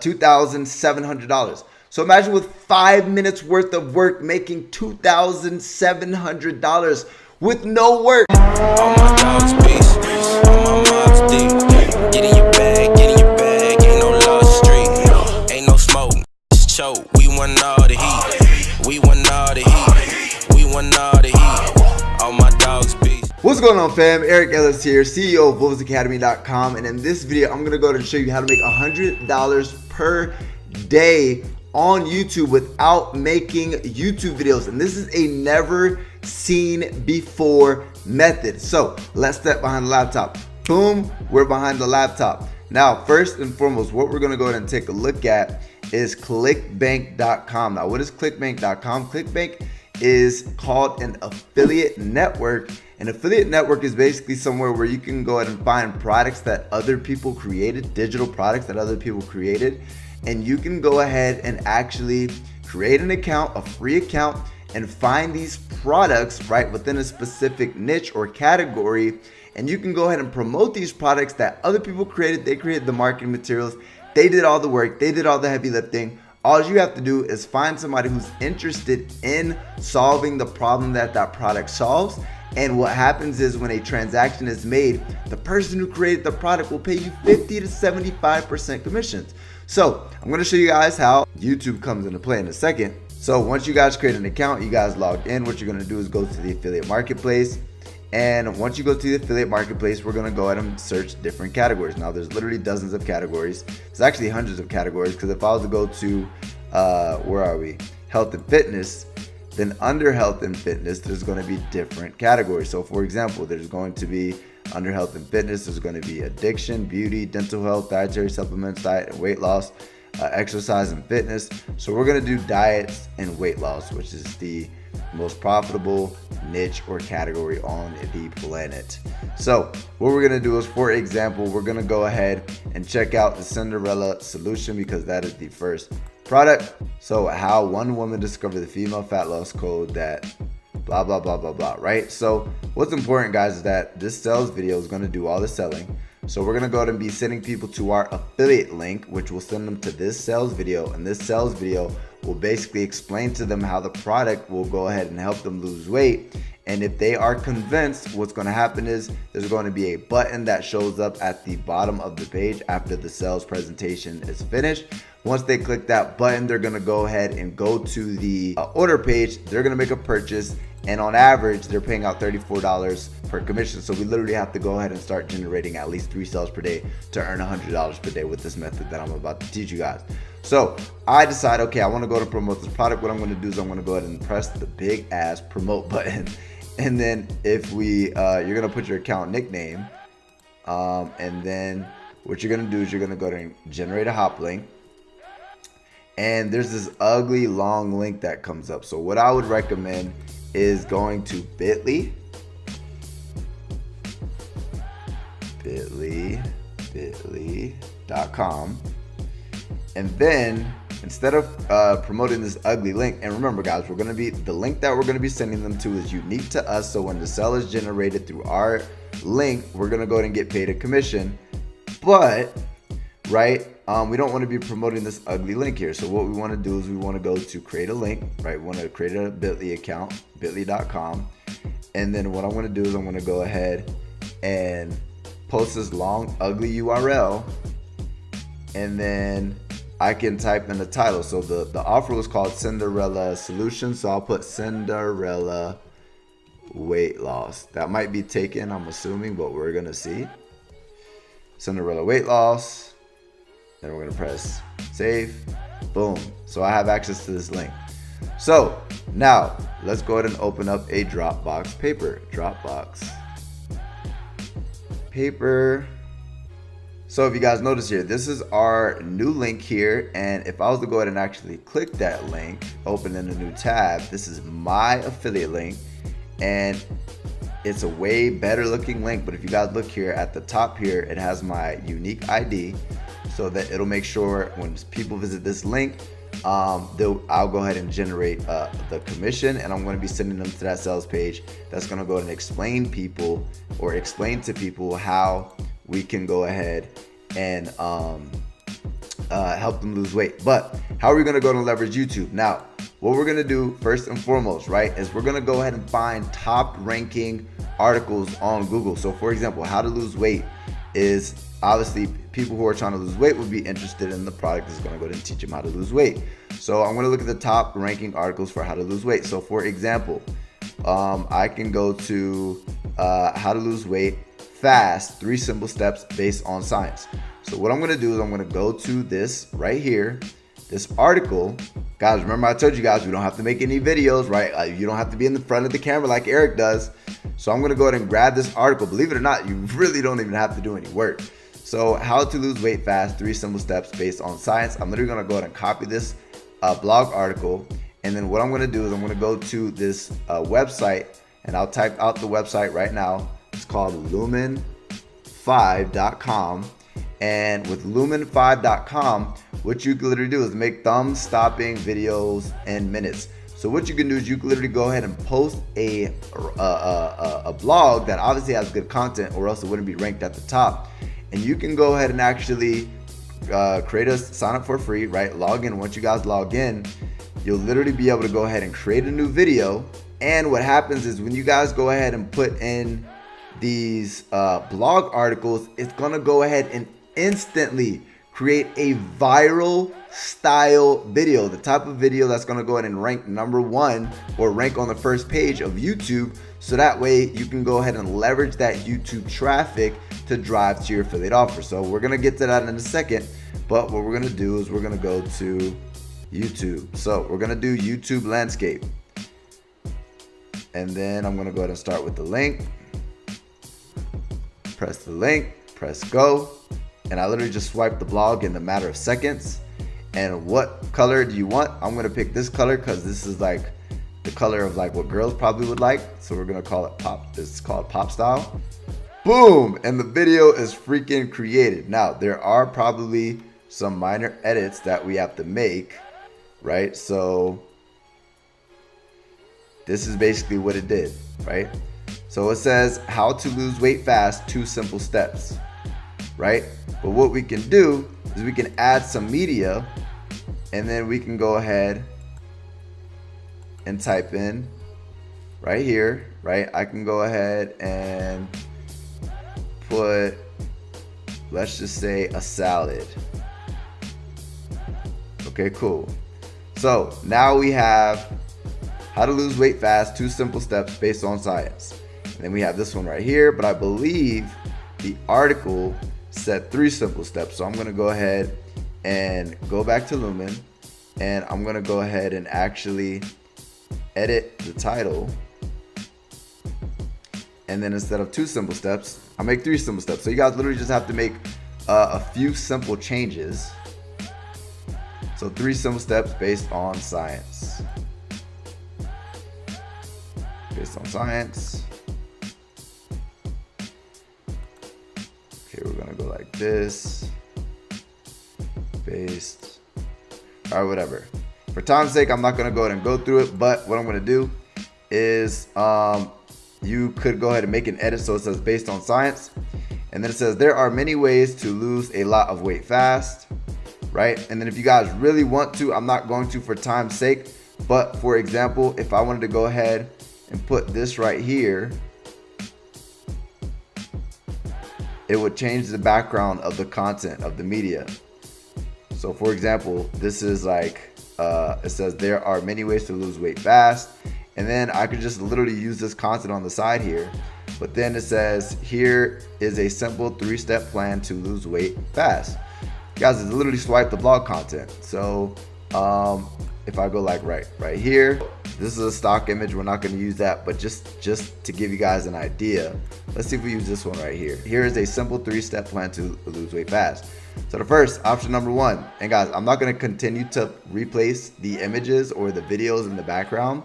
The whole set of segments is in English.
$2,700. So imagine with 5 minutes worth of work making $2,700 with no work. All my dogs peace, all my mobs deep. Get in your bag, ain't no lost street. Ain't no smoke, it's choke. We want all the heat, we want all the heat, we want all the heat. All my dogs peace. What's going on, fam? Eric Ellis here, CEO of VolvesAcademy.com, and in this video I'm gonna go ahead and show you how to make $100 per day on YouTube without making YouTube videos. And this is a never seen before method. So let's step behind the laptop. Boom, we're behind the laptop. Now, first and foremost, what we're gonna go ahead and take a look at is clickbank.com. Now, what is clickbank.com? Clickbank is called an affiliate network. An affiliate network is basically somewhere where you can go ahead and find products that other people created, digital products that other people created, and you can go ahead and actually create an account, a free account, and find these products right within a specific niche or category, and you can go ahead and promote these products that other people created. They created the marketing materials, they did all the work, they did all the heavy lifting. All you have to do is find somebody who's interested in solving the problem that that product solves. And what happens is when a transaction is made, the person who created the product will pay you 50 to 75% commissions. So I'm going to show you guys how YouTube comes into play in a second. So once you guys create an account, you guys log in, what you're going to do is go to the affiliate marketplace. And once you go to the affiliate marketplace, we're going to go ahead and search different categories. Now there's literally dozens of categories. There's actually hundreds of categories, because if I was to go to, where are we? Health and fitness, then under health and fitness, there's going to be different categories. So for example, there's going to be under health and fitness, there's going to be addiction, beauty, dental health, dietary supplements, diet and weight loss, exercise and fitness. So we're going to do diets and weight loss, which is the most profitable niche or category on the planet. So what we're going to do is, for example, we're going to go ahead and check out the Cinderella solution, because that is the first product. So how one woman discovered the female fat loss code that blah blah blah blah blah, right? So what's important, guys, is that this sales video is going to do all the selling. So we're going to go ahead and be sending people to our affiliate link, which will send them to this sales video, and this sales video will basically explain to them how the product will go ahead and help them lose weight. And if they are convinced, what's going to happen is there's going to be a button that shows up at the bottom of the page after the sales presentation is finished. Once they click that button, they're going to go ahead and go to the order page. They're going to make a purchase, and on average, they're paying out $34 per commission. So we literally have to go ahead and start generating at least 3 sales per day to earn $100 per day with this method that I'm about to teach you guys. So I decide, okay, I want to go to promote this product. What I'm going to do is I'm going to go ahead and press the big ass promote button. And then if we, you're going to put your account nickname. And then what you're going to do is you're going to go ahead and generate a hop link. And there's this ugly long link that comes up. So what I would recommend is going to bit.ly.com, and then instead of promoting this ugly link, and remember, guys, we're going to be, the link that we're going to be sending them to is unique to us. So when the sale is generated through our link, we're going to go ahead and get paid a commission. But right, we don't want to be promoting this ugly link here. So what we want to do is we want to go to create a link, right? We want to create a bit.ly account, bit.ly.com. And then what I'm going to do is I'm going to go ahead and post this long, ugly URL. And then I can type in the title. So the offer was called Cinderella Solution. So I'll put Cinderella weight loss. That might be taken, I'm assuming, but we're going to see. Cinderella weight loss. Then we're going to press save. Boom. So I have access to this link. So now let's go ahead and open up a Dropbox paper. Dropbox paper. So if you guys notice here, this is our new link here. And if I was to go ahead and actually click that link, open in a new tab, this is my affiliate link. And it's a way better looking link. But if you guys look here at the top here, it has my unique ID, so that it'll make sure when people visit this link, I'll go ahead and generate the commission, and I'm going to be sending them to that sales page that's going to go ahead and explain to people how we can go ahead and help them lose weight. But how are we gonna go and leverage YouTube? Now, what we're gonna do first and foremost, right, is we're gonna go ahead and find top ranking articles on Google. So for example, how to lose weight is obviously people who are trying to lose weight would be interested in the product that's going to go ahead and teach them how to lose weight. So I'm going to look at the top ranking articles for how to lose weight. So for example, I can go to how to lose weight fast, 3 simple steps based on science. So what I'm going to do is I'm going to go to this right here, this article. Guys, remember I told you guys we don't have to make any videos, right? You don't have to be in the front of the camera like Eric does. So I'm going to go ahead and grab this article. Believe it or not, you really don't even have to do any work. So how to lose weight fast, 3 simple steps based on science. I'm literally going to go ahead and copy this blog article. And then what I'm going to do is I'm going to go to this website, and I'll type out the website right now. It's called lumen5.com. And with lumen5.com, what you can literally do is make thumb stopping videos in minutes. So what you can do is you can literally go ahead and post a blog that obviously has good content, or else it wouldn't be ranked at the top. And you can go ahead and actually sign up for free, right? Log in. Once you guys log in, you'll literally be able to go ahead and create a new video. And what happens is when you guys go ahead and put in these blog articles, it's gonna go ahead and instantly create a viral style video, the type of video that's going to go ahead and rank #1 or rank on the first page of YouTube. So that way you can go ahead and leverage that YouTube traffic to drive to your affiliate offer. So we're going to get to that in a second, but what we're going to do is we're going to go to YouTube. So we're going to do YouTube landscape, and then I'm going to go ahead and start with the link. Press the link, press go. And I literally just swipe the blog in a matter of seconds. And what color do you want? I'm gonna pick this color because this is like the color of like what girls probably would like. So we're gonna call it pop. This is called pop style. Boom! And the video is freaking created. Now there are probably some minor edits that we have to make, right? So this is basically what it did, right? So it says how to lose weight fast, 2 simple steps, right? But what we can do is we can add some media, and then we can go ahead and type in right here, right? I can go ahead and put, let's just say, a salad. Okay, cool. So now we have how to lose weight fast, 2 simple steps based on science. And then we have this one right here, but I believe the article said 3 simple steps. So I'm going to go ahead and go back to Lumen, and I'm going to go ahead and actually edit the title. And then instead of 2 simple steps, I'll make 3 simple steps. So you guys literally just have to make a few simple changes. So 3 simple steps based on science. Based on science. Okay, we're gonna go like this. Based. Alright, whatever. For time's sake, I'm not gonna go ahead and go through it, but what I'm gonna do is you could go ahead and make an edit. So it says based on science, and then it says there are many ways to lose a lot of weight fast, right? And then if you guys really want to, I'm not going to for time's sake, but for example, if I wanted to go ahead and put this right here, it would change the background of the content of the media. So for example, this is like it says there are many ways to lose weight fast, and then I could just literally use this content on the side here. But then it says here is a simple 3-step plan to lose weight fast. Guys, it's literally swipe the blog content. So if I go like right here, this is a stock image. We're not going to use that, but just to give you guys an idea, let's see if we use this one right here. Here is a simple 3-step plan to lose weight fast. So the first option, number 1, and guys, I'm not going to continue to replace the images or the videos in the background,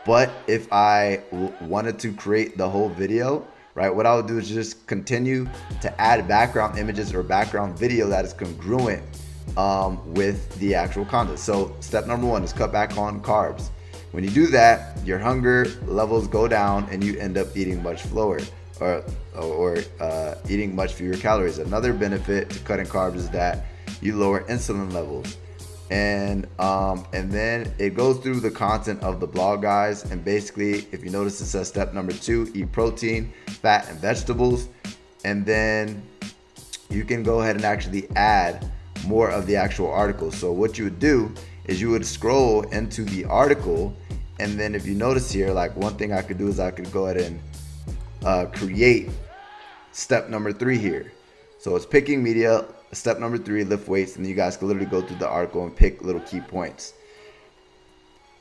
but if I wanted to create the whole video, right, what I would do is just continue to add background images or background video that is congruent with the actual content. So step number 1 is cut back on carbs. When you do that, your hunger levels go down and you end up eating much slower, or eating much fewer calories. Another benefit to cutting carbs is that you lower insulin levels. And then it goes through the content of the blog, guys. And basically, if you notice, it says step number 2, eat protein, fat, and vegetables. And then you can go ahead and actually add more of the actual article. So what you would do is you would scroll into the article, and then if you notice here, like one thing I could do is I could go ahead and create step number 3 here. So it's picking media. Step number 3, lift weights, and you guys can literally go through the article and pick little key points.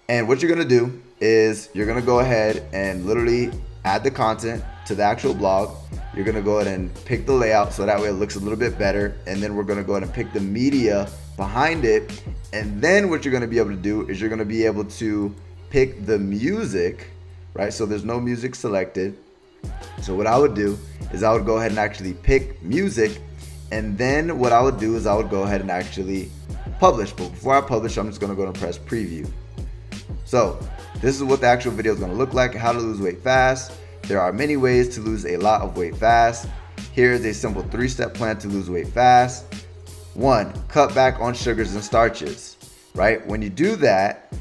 And what you're gonna do is you're gonna go ahead and literally add the content to the actual blog. You're gonna go ahead and pick the layout so that way it looks a little bit better. And then we're gonna go ahead and pick the media behind it. And then what you're gonna be able to do is you're gonna be able to pick the music, right? So there's no music selected. So what I would do is I would go ahead and actually pick music. And then what I would do is I would go ahead and actually publish. But before I publish, I'm just gonna go and press preview. So this is what the actual video is gonna look like: how to lose weight fast. There are many ways to lose a lot of weight fast. Here is a simple 3-step plan to lose weight fast. 1, cut back on sugars and starches, right? When you do that,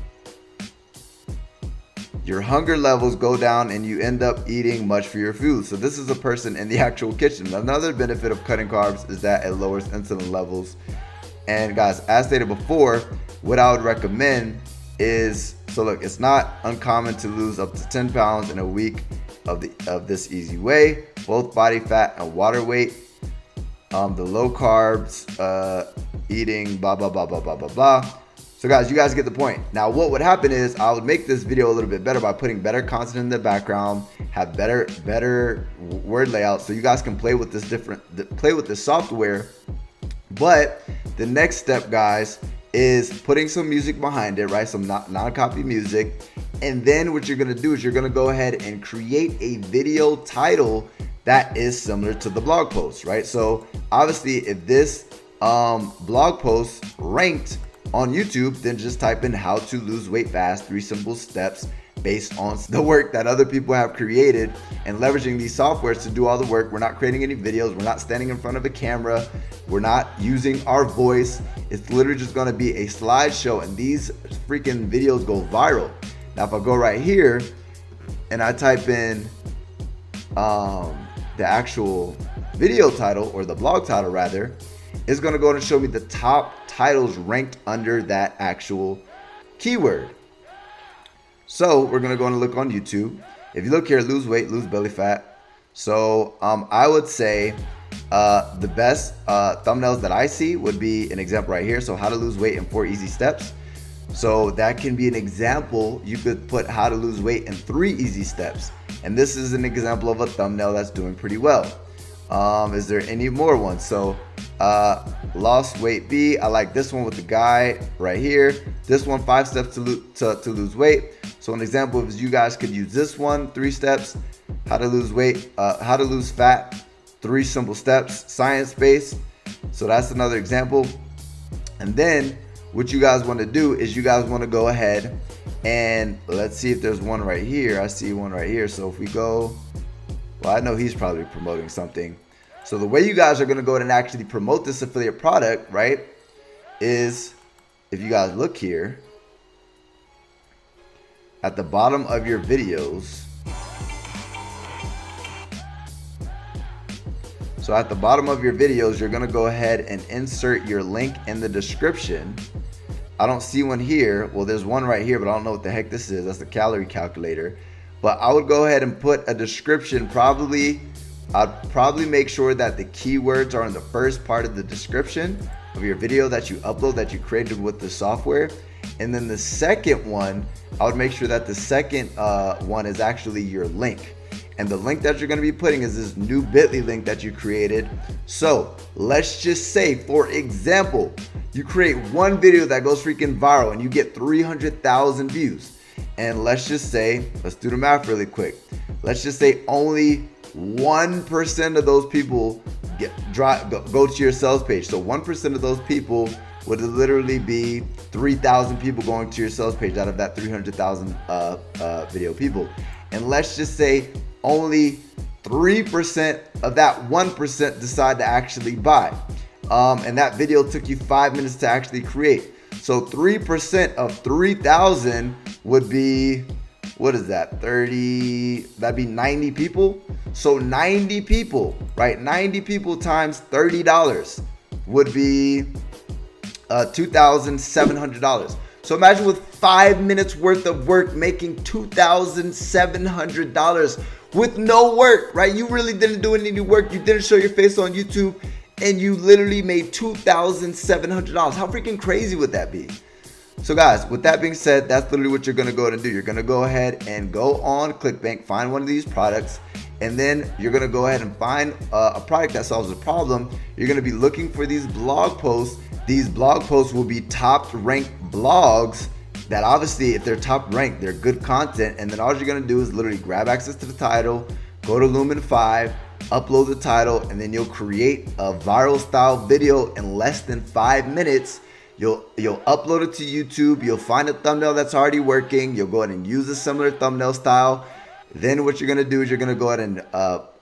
your hunger levels go down and you end up eating much for your food. So this is a person in the actual kitchen. Another benefit of cutting carbs is that it lowers insulin levels. And guys, as stated before, what I would recommend is, so look, it's not uncommon to lose up to 10 pounds in a week of this easy way, both body fat and water weight. The low carbs, eating, blah, blah, blah, blah, blah, blah, blah. So guys, you guys get the point. Now what would happen is I would make this video a little bit better by putting better content in the background, have better word layout, so you guys can play with this software. But the next step, guys, is putting some music behind it, right? Some non-copy music. And then what you're gonna do is you're gonna go ahead and create a video title that is similar to the blog post, right? So obviously if this blog post ranked on YouTube, then just type in how to lose weight fast, 3 simple steps based on the work that other people have created, and leveraging these softwares to do all the work. We're not creating any videos. We're not standing in front of a camera. We're not using our voice. It's literally just gonna be a slideshow, and these freaking videos go viral. Now, if I go right here and I type in the actual video title, or the blog title rather, it's gonna go and show me the top titles ranked under that actual keyword. So we're gonna go and look on YouTube. If you look here, lose weight, lose belly fat. So I would say the best thumbnails that I see would be an example right here. So how to lose weight in 4 easy steps. So that can be an example. You could put how to lose weight in 3 easy steps. And this is an example of a thumbnail that's doing pretty well. Is there any more ones? So lost weight B, I like this one with the guy right here. This one, 5 steps to lose weight. So an example is you guys could use this one, 3 steps, how to lose weight, how to lose fat, 3 simple steps, science-based. So that's another example. And then what you guys want to do is you guys want to go ahead and let's see if there's one right here. I see one right here. So if we go, well, I know he's probably promoting something. So the way you guys are going to go ahead and actually promote this affiliate product, right, is if you guys look here at the bottom of your videos. So at the bottom of your videos, you're going to go ahead and insert your link in the description. I don't see one here. Well, there's one right here, but I don't know what the heck this is. That's the calorie calculator. But I would go ahead and put a description. I'd probably make sure that the keywords are in the first part of the description of your video that you upload, that you created with the software. And then the second one, I would make sure that the second one is actually your link. And the link that you're going to be putting is this new bit.ly link that you created. So let's just say, for example, you create one video that goes freaking viral and you get 300,000 views. And let's just say, let's do the math really quick. Let's just say only 1% of those people go to your sales page. So 1% of those people would literally be 3,000 people going to your sales page out of that 300,000 video people. And let's just say only 3% of that 1% decide to actually buy. and that video took you 5 minutes to actually create. So 3% of 3,000 would be, what is that? 30, that'd be 90 people. So 90 people, right? 90 people times $30 would be $2,700. So imagine with 5 minutes worth of work making $2,700 with no work, right? You really didn't do any work. You didn't show your face on YouTube, and you literally made $2,700. How freaking crazy would that be? So guys, with that being said, that's literally what you're gonna go ahead and do. You're gonna go ahead and go on ClickBank, find one of these products, and then you're gonna go ahead and find a product that solves a problem. You're gonna be looking for these blog posts. These blog posts will be top ranked blogs that obviously, if they're top ranked, they're good content. And then all you're gonna do is literally grab access to the title, go to Lumen 5, upload the title, and then you'll create a viral style video in less than 5 minutes. You'll upload it to YouTube. You'll find a thumbnail that's already working. You'll go ahead and use a similar thumbnail style. Then what you're gonna do is you're gonna go ahead and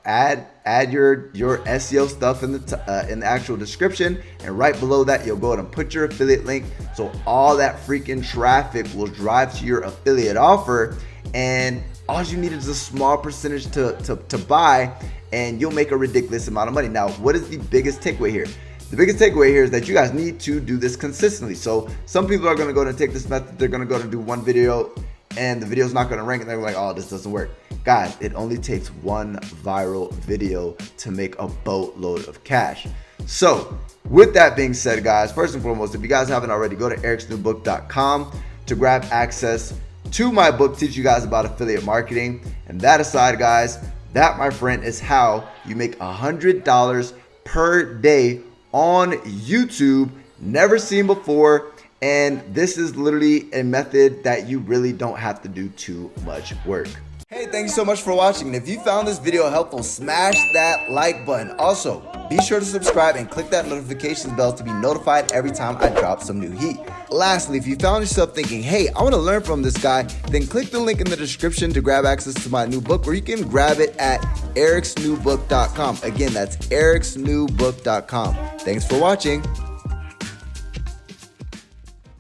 add your SEO stuff in the actual description, and right below that you'll go ahead and put your affiliate link. So all that freaking traffic will drive to your affiliate offer, and all you need is a small percentage to buy, and you'll make a ridiculous amount of money. Now, what is the biggest takeaway here? The biggest takeaway here is that you guys need to do this consistently. So some people are going to go and take this method. They're going to go and do one video, and the video's not going to rank, and they're like, oh, this doesn't work. Guys, it only takes one viral video to make a boatload of cash. So with that being said, guys, first and foremost, if you guys haven't already, go to ericsnewbook.com to grab access to my book, teach you guys about affiliate marketing. And that aside, guys, that, my friend, is how you make $100 per day on YouTube, never seen before. And this is literally a method that you really don't have to do too much work. Hey, thanks so much for watching. And if you found this video helpful, smash that like button. Also, be sure to subscribe and click that notifications bell to be notified every time I drop some new heat. Lastly, if you found yourself thinking, hey, I want to learn from this guy, then click the link in the description to grab access to my new book, or you can grab it at ericsnewbook.com. Again, that's ericsnewbook.com. Thanks for watching.